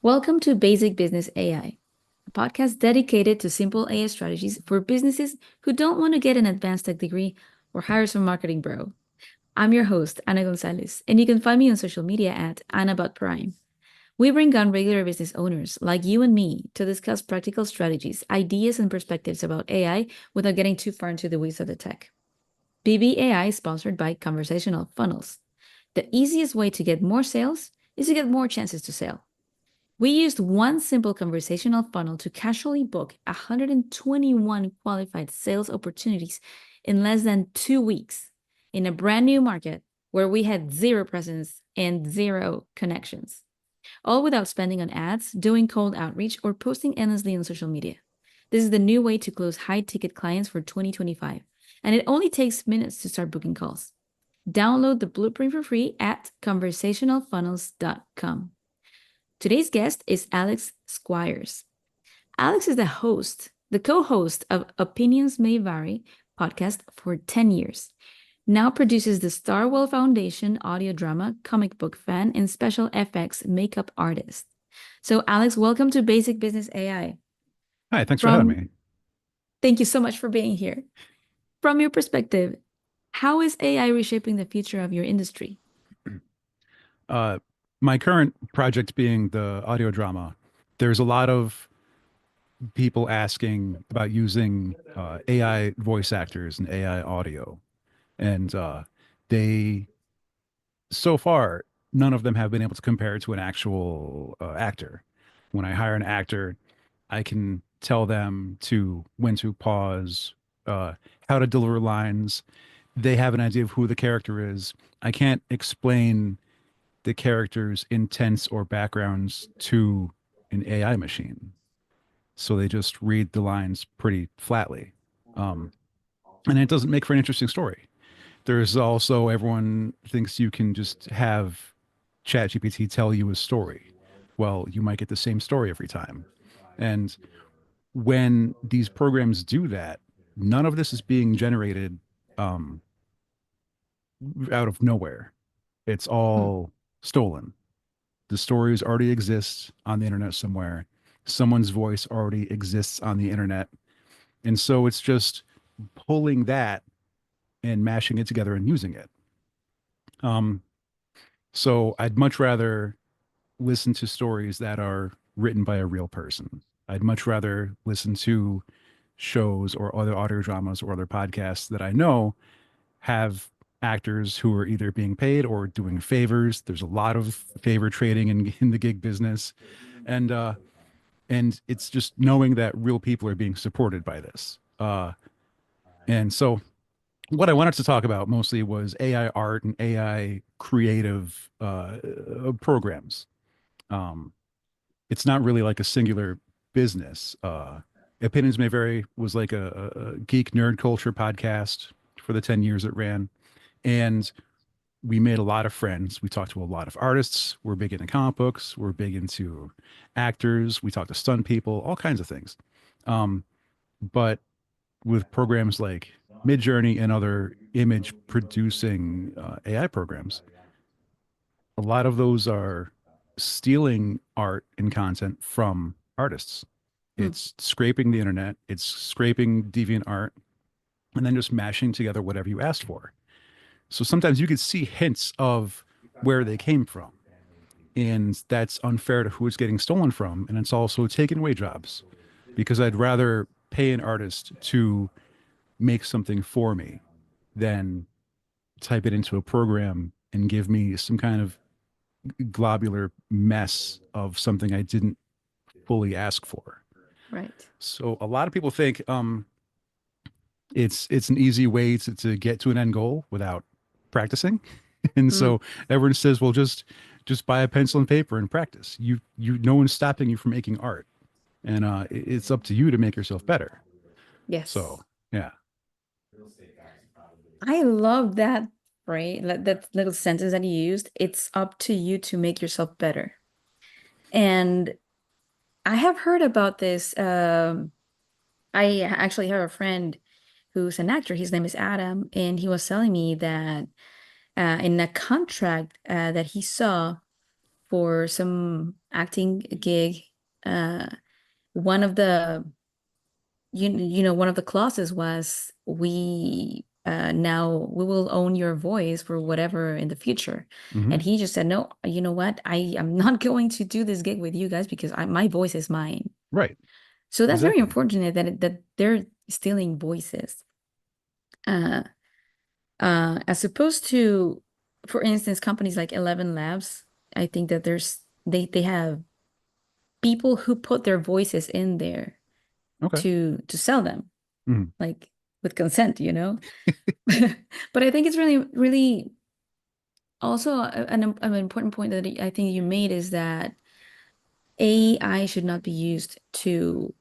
Welcome to Basic Business AI, a podcast dedicated to simple AI strategies for businesses who don't want to get an advanced tech degree or hire some marketing bro. I'm your host, Ana Gonzalez, and you can find me on social media at AnnaBotPrime. We bring on regular business owners like you and me to discuss practical strategies, ideas, and perspectives about AI without getting too far into the weeds of the tech. BBAI is sponsored by Conversational Funnels. The easiest way to get more sales is to get more chances to sell. We used one simple conversational funnel to casually book 121 qualified sales opportunities in less than 2 weeks in a brand new market where we had zero presence and zero connections, all without spending on ads, doing cold outreach, or posting endlessly on social media. This is the new way to close high ticket clients for 2025, and it only takes minutes to start booking calls. Download the blueprint for free at conversationalfunnels.com. Today's guest is Alex Squires. Alex is the co-host of Opinions May Vary podcast for 10 years. Now produces the Starwell Foundation audio drama, comic book fan, and special FX makeup artist. So Alex, welcome to Basic Business AI. Hi, thanks for having me. Thank you so much for being here. From your perspective, how is AI reshaping the future of your industry? My current project being the audio drama, there's a lot of people asking about using AI voice actors and AI audio. And they, so far, none of them have been able to compare it to an actual actor. When I hire an actor, I can tell them to when to pause, uh, how to deliver lines. They have an idea of who the character is. I can't explain the character's intents or backgrounds to an AI machine. So they just read the lines pretty flatly. Um, and it doesn't make for an interesting story. There's also everyone thinks you can just have ChatGPT tell you a story. Well, you might get the same story every time. And when these programs do that, none of this is being generated um, out of nowhere. It's Hmm. all stolen. The stories already exist on the internet somewhere. Someone's voice already exists on the internet. And so it's just pulling that and mashing it together and using it. Um, so I'd much rather listen to stories that are written by a real person. I'd much rather listen to shows or other audio dramas or other podcasts that I know have actors who are either being paid or doing favors. There's a lot of favor trading in the gig business. And it's just knowing that real people are being supported by this. And so what I wanted to talk about mostly was AI art and AI creative programs. Um, it's not really like a singular business. Opinions May Vary was like a geek nerd culture podcast for the 10 years it ran. And we made a lot of friends. We talked to a lot of artists. We're big into comic books. We're big into actors. We talk to stunt people, all kinds of things. Um, but with programs like Midjourney and other image producing AI programs, a lot of those are stealing art and content from artists. Hmm. It's scraping the internet, it's scraping deviant art, and then just mashing together whatever you asked for. So sometimes you could see hints of where they came from. And that's unfair to who it's getting stolen from. And it's also taking away jobs because I'd rather pay an artist to make something for me than type it into a program and give me some kind of globular mess of something I didn't fully ask for. Right. So a lot of people think it's an easy way to get to an end goal without practicing. And Hmm. so everyone says, well, just buy a pencil and paper and practice. No one's stopping you from making art. And it's up to you to make yourself better. So Yes. yeah. I love that phrase, that little sentence that you used. It's up to you to make yourself better. And I have heard about this. I actually have a friend who's an actor. His name is Adam, and he was telling me that in a contract that he saw, for some acting gig, uh, one of the one of the clauses was we now we will own your voice for whatever in the future. Hmm. And he just said, no, you know what? I am not going to do this gig with you guys because my voice is mine. Right. So that's very Exactly. unfortunate that they're stealing voices. Uh, as opposed to, for instance, companies like 11 Labs, I think that they have people who put their voices in there Okay. to sell them, Hmm. like with consent, you know? But I think it's really also an important point that I think you made is that AI should not be used to,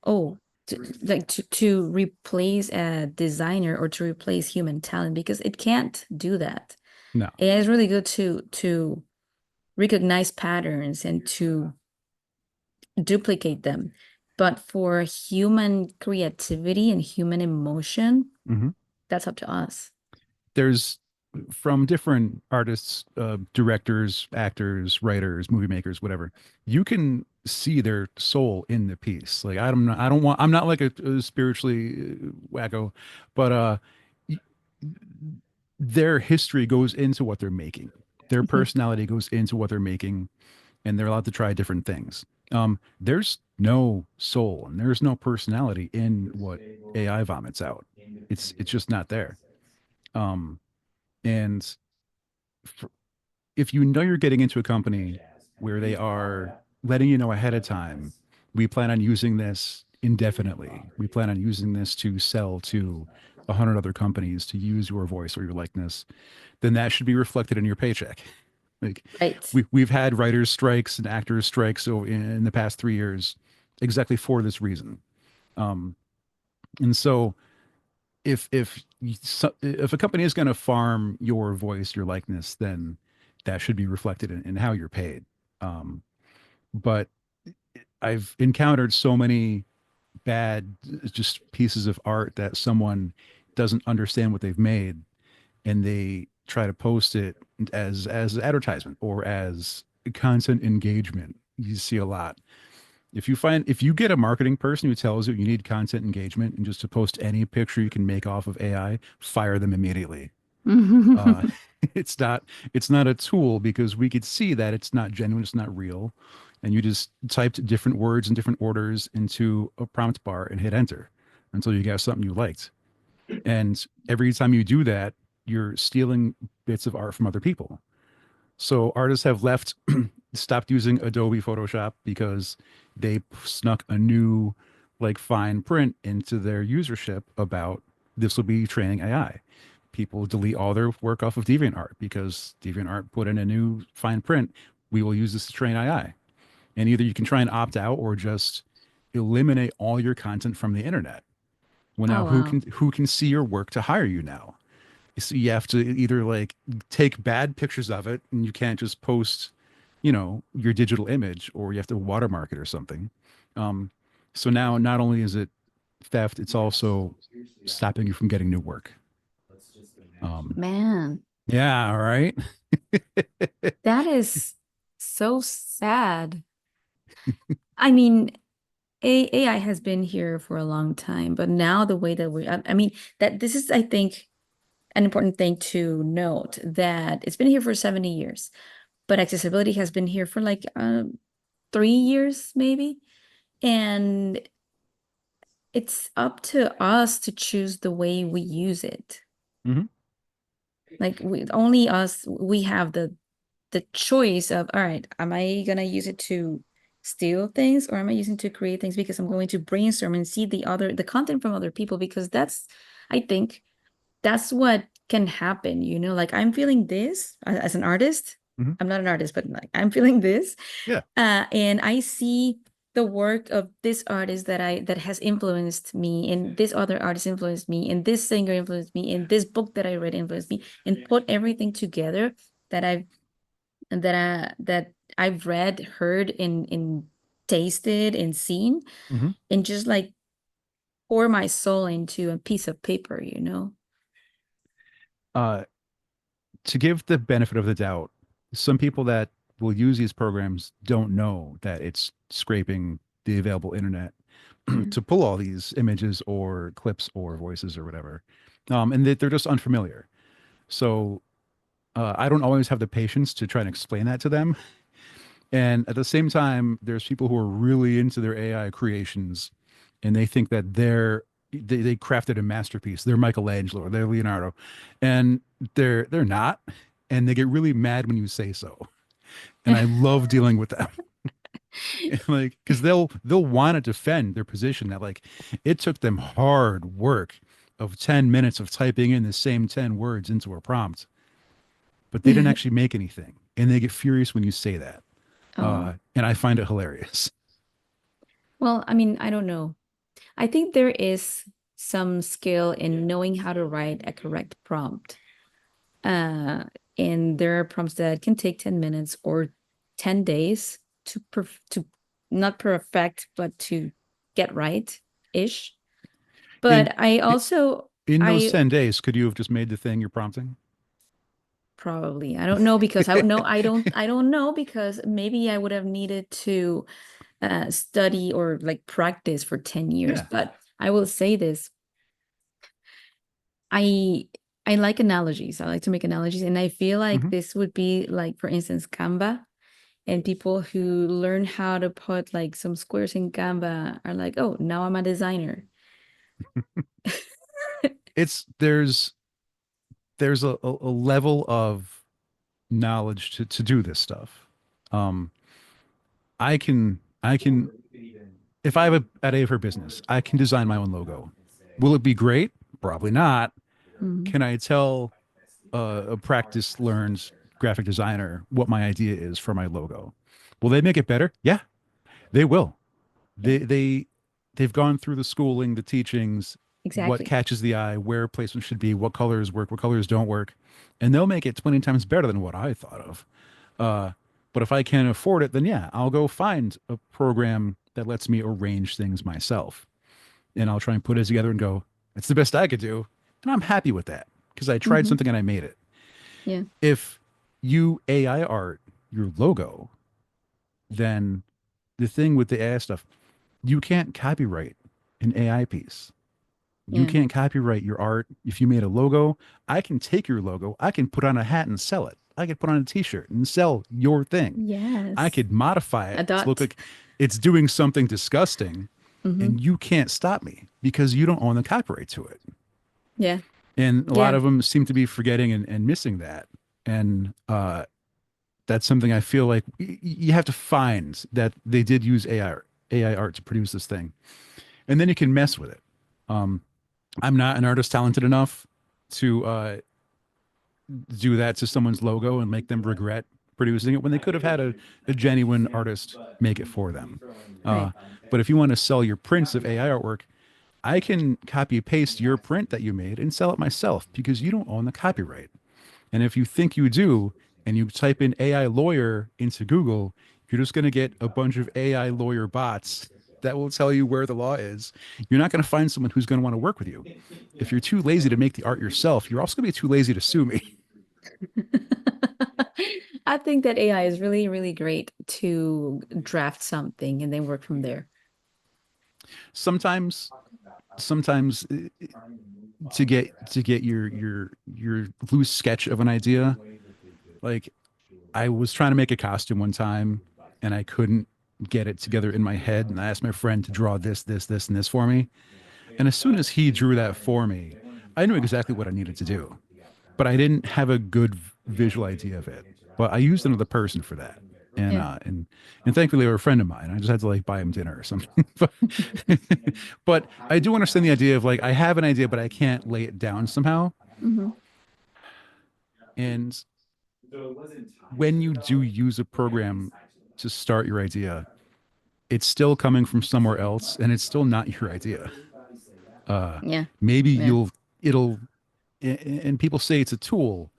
oh, to replace a designer or to replace human talent because it can't do that. No. AI is really good to recognize patterns and to duplicate them. But for human creativity and human emotion, Hmm. that's up to us. There's from different artists, directors, actors, writers, movie makers, whatever. You can see their soul in the piece. Like I don't want. I'm not like a spiritually wacko, but y- their history goes into what they're making. Their personality goes into what they're making, and they're allowed to try different things. There's no soul and there's no personality in what AI vomits out. It's just not there. Um, and f if you know you're getting into a company where they are letting you know ahead of time, we plan on using this indefinitely. We plan on using this to sell to 100 other companies to use your voice or your likeness, then that should be reflected in your paycheck. Like Right. we've had writers strikes and actors strikes in the past 3 years exactly for this reason. Um, and so if a company is going to farm your voice, your likeness, then that should be reflected in how you're paid. Um, but I've encountered so many bad just pieces of art that someone doesn't understand what they've made and they try to post it as advertisement or as content engagement. You see a lot. If you get a marketing person who tells you you need content engagement and just to post any picture you can make off of AI, fire them immediately. Uh, it's not a tool because we could see that it's not genuine, it's not real, and you just typed different words in different orders into a prompt bar and hit enter until you got something you liked. And every time you do that, you're stealing bits of art from other people. So artists have stopped using Adobe Photoshop because they snuck a new, like, fine print into their usership about this will be training AI. People delete all their work off of DeviantArt because DeviantArt put in a new fine print. We will use this to train AI. And either you can try and opt out or just eliminate all your content from the internet. Well, now Oh, wow. who can see your work to hire you now? So you have to either like take bad pictures of it and you can't just post, your digital image, or you have to watermark it or something. Um, so now not only is it theft, it's also stopping you from getting new work. Um, Man, yeah, all right. that is so sad. I mean, AI has been here for a long time, but now the way that I mean, that this is, I think, an important thing to note that it's been here for 70 years, but accessibility has been here for like 3 years, maybe. And it's up to us to choose the way we use it. Hmm. Like only us, we have the choice of, all right, am I gonna use it to steal things or am I using it to create things because I'm going to brainstorm and see the content from other people because I think that's what can happen, like I'm feeling this as an artist. Hmm. I'm not an artist, but like I'm feeling this. Yeah. And I see the work of this artist that has influenced me, and this other artist influenced me, and this singer influenced me, and this book that I read influenced me, and put everything together that I've read, heard, and tasted and seen, Hmm. and just like pour my soul into a piece of paper. Uh, to give the benefit of the doubt, some people that will use these programs don't know that it's scraping the available internet Yeah. to pull all these images or clips or voices or whatever. And they're just unfamiliar. So I don't always have the patience to try and explain that to them. And at the same time, there's people who are really into their AI creations and they think that they crafted a masterpiece. They're Michelangelo or they're Leonardo. And they're not. And they get really mad when you say so. And I love dealing with them. Like, because they'll want to defend their position that like it took them hard work of 10 minutes of typing in the same 10 words into a prompt, but they didn't actually make anything. And they get furious when you say that. Oh, And I find it hilarious. well, I mean, I don't know. I think there is some skill in knowing how to write a correct prompt. Uh, and there are prompts that can take 10 minutes or 10 days to not perfect, but to get right-ish. In But I also in those I 10 days, could you have just made the thing you're prompting? probably I don't know because I don't know because maybe I would have needed to study or like practice for 10 years. Yeah. But I will say this, I I like analogies. I like to make analogies, and I feel like Hmm. this would be like, for instance, Canva. And people who learn how to put like some squares in Canva are like, oh, now I'm a designer. It's there's a level of knowledge to do this stuff. Um, I can if I have a at A for business, I can design my own logo. Will it be great? Probably not. Mhm. Can I tell a practice learned graphic designer what my idea is for my logo? Will they make it better? Yeah, they will. Yeah, They've gone through the schooling, the teachings, what exactly. catches the eye, where placement should be, what colors work, what colors don't work, and they'll make it 20 times better than what I thought of. Uh, but if I can't afford it, then yeah, I'll go find a program that lets me arrange things myself. And I'll try and put it together and go, it's the best I could do. And I'm happy with that because I tried Hmm. something and I made it. Yeah, If you AI art your logo, then the thing with the AI stuff, you can't copyright an AI piece. You yeah. can't copyright your art. If you made a logo, I can take your logo, I can put on a hat and sell it. I could put on a t-shirt and sell your thing. I Yes. could modify A it to look dot. like it's doing something disgusting, Hmm. and you can't stop me because you don't own the copyright to it. Yeah, And a lot yeah. of them seem to be forgetting and missing that. And that's something I feel like you have to find that they did use AI art to produce this thing, and then you can mess with it. Um, I'm not an artist talented enough to do that to someone's logo and make them regret producing it when they could have had a genuine artist make it for them. Right. Uh, but if you want to sell your prints of AI artwork, I can copy paste your print that you made and sell it myself because you don't own the copyright. And if you think you do, and you type in AI lawyer into Google, you're just going to get a bunch of AI lawyer bots that will tell you where the law is. You're not going to find someone who's going to want to work with you. If you're too lazy to make the art yourself, you're also going to be too lazy to sue me. I think that AI is really, really great to draft something and then work from there. sometimes, sometimes to get your loose sketch of an idea, like I was trying to make a costume one time and I couldn't get it together in my head, and I asked my friend to draw this, and this for me. And as soon as he drew that for me, I knew exactly what I needed to do, but I didn't have a good visual idea of it. But I used another person for that. And Yeah. uh and thankfully they were a friend of mine. I just had to like buy him dinner or something. but, but I do understand the idea of like I have an idea, but I can't lay it down somehow. Hmm. And when you do use a program to start your idea, it's still coming from somewhere else and it's still not your idea. Uh Yeah. maybe Yeah. it'll and people say it's a tool.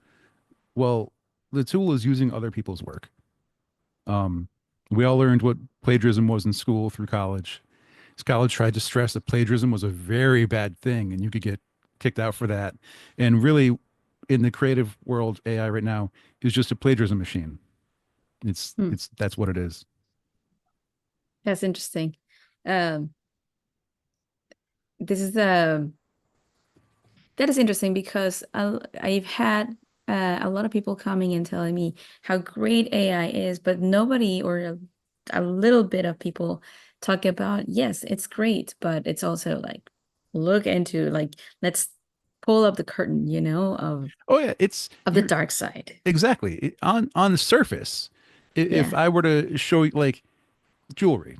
Well, the tool is using other people's work. Um, we all learned what plagiarism was in school through college. College tried to stress that plagiarism was a very bad thing and you could get kicked out for that. And really, in the creative world, AI right now is just a plagiarism machine. Hmm. That's what it is. That's interesting. Um, this is that is interesting because I've had a lot of people coming and telling me how great AI is, but nobody or a little bit of people talk about, yes, it's great, but it's also like look into like let's pull up the curtain, Oh yeah, it's of the you're dark side. exactly on the surface. If Yeah. I were to show you like jewelry,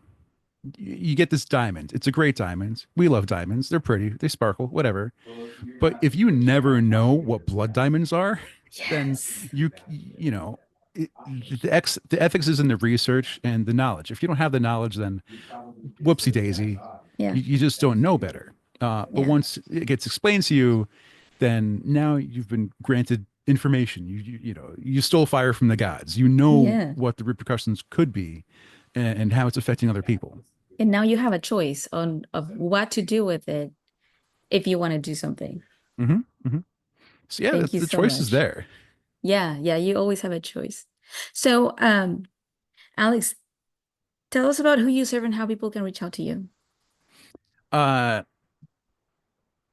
you get this diamond. It's a great diamond. We love diamonds. They're pretty. They sparkle, whatever. But if you never know what blood diamonds are, then Yes. you know the ethics is in the research and the knowledge. If you don't have the knowledge, then whoopsie daisy, Yeah. you just don't know better. But Yeah. once it gets explained to you, then now you've been granted information. You stole fire from the gods. You know Yeah. what the repercussions could be, and how it's affecting other people. And now you have a choice on of what to do with it if you want to do something. Hmm. Hmm. So yeah, Thank you the so choice is much. there. Yeah, yeah, you always have a choice. So, Alex, tell us about who you serve and how people can reach out to you. Uh,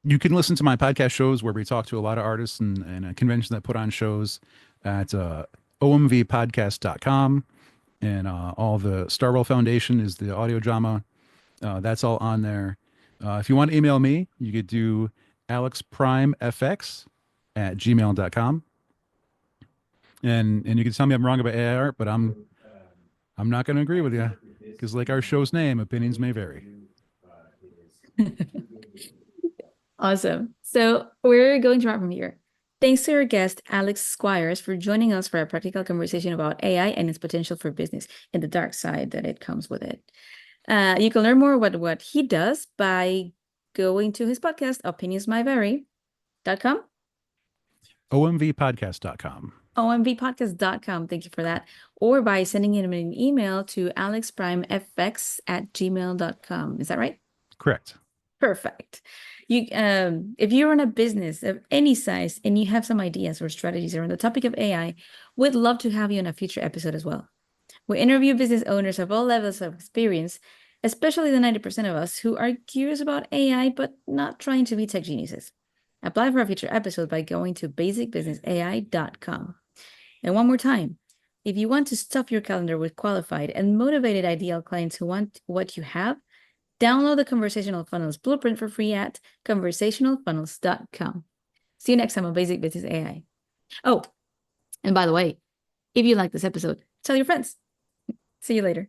you can listen to my podcast shows where we talk to a lot of artists and a convention that put on shows at omvpodcast.com. And all the Starwell Foundation is the audio drama. That's all on there. If you want to email me, you could do alexprimefx@gmail.com. And you can tell me I'm wrong about AI art, but I'm not going to agree with you because, like our show's name, opinions may vary. Awesome. So we're going to wrap from here. Thanks to our guest, Alex Squires, for joining us for a practical conversation about AI and its potential for business and the dark side that it comes with it. You can learn more about what he does by going to his podcast, opinionsmyvary.com, omvpodcast.com. omvpodcast.com. Thank you for that. Or by sending him an email to alexprimefx@gmail.com. Is that right? Correct. Perfect. If you run a business of any size and you have some ideas or strategies around the topic of AI, we'd love to have you on a future episode as well. We interview business owners of all levels of experience, especially the 90% of us who are curious about AI but not trying to be tech geniuses. Apply for a future episode by going to basicbusinessai.com. And one more time, if you want to stuff your calendar with qualified and motivated ideal clients who want what you have, download the Conversational Funnels Blueprint for free at conversationalfunnels.com. See you next time on Basic Business AI. Oh, and by the way, if you like this episode, tell your friends. See you later.